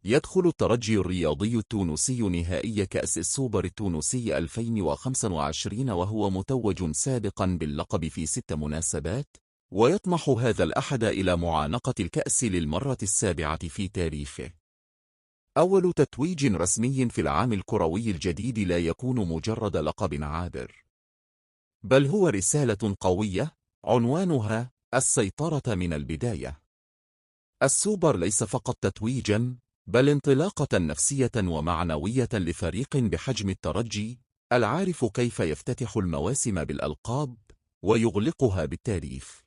يدخل الترجي الرياضي التونسي نهائي كأس السوبر التونسي 2025 وهو متوج سابقا باللقب في 6 مناسبات، ويطمح هذا الأحد إلى معانقة الكأس للمرة السابعة في تاريخه. أول تتويج رسمي في العام الكروي الجديد لا يكون مجرد لقب عابر، بل هو رسالة قوية عنوانها السيطرة من البداية. السوبر ليس فقط تتويجاً، بل انطلاقة نفسية ومعنوية لفريق بحجم الترجي، العارف كيف يفتتح المواسم بالألقاب ويغلقها بالتاريخ.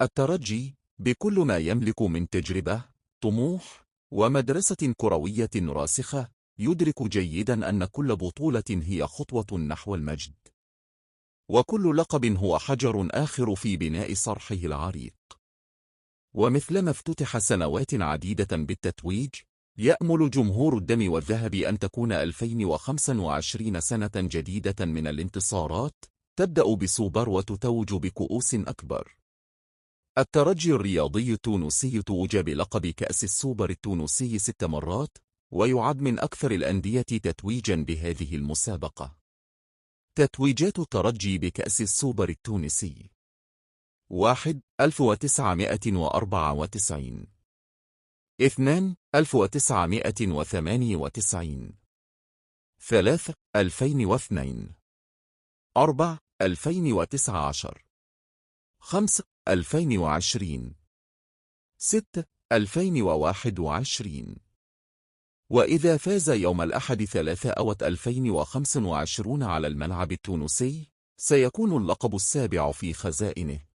الترجي بكل ما يملك من تجربة، طموح، ومدرسة كروية راسخة، يدرك جيداً أن كل بطولة هي خطوة نحو المجد، وكل لقب هو حجر آخر في بناء صرحه العريق. ومثلما افتتح سنوات عديدة بالتتويج، يأمل جمهور الدم والذهب أن تكون 2025 سنة جديدة من الانتصارات، تبدأ بسوبر وتتوج بكؤوس أكبر. الترجي الرياضي التونسي توج بلقب كأس السوبر التونسي 6 مرات، ويعد من أكثر الأندية تتويجا بهذه المسابقة. تتويجات الترجي بكأس السوبر التونسي: 1. 1994. 2. 1998. 3. 2002. 4. 2019. 5. 2020. 6. 2021. وإذا فاز يوم الأحد 3 أوت 2025 على الملعب التونسي، سيكون اللقب السابع في خزائنه.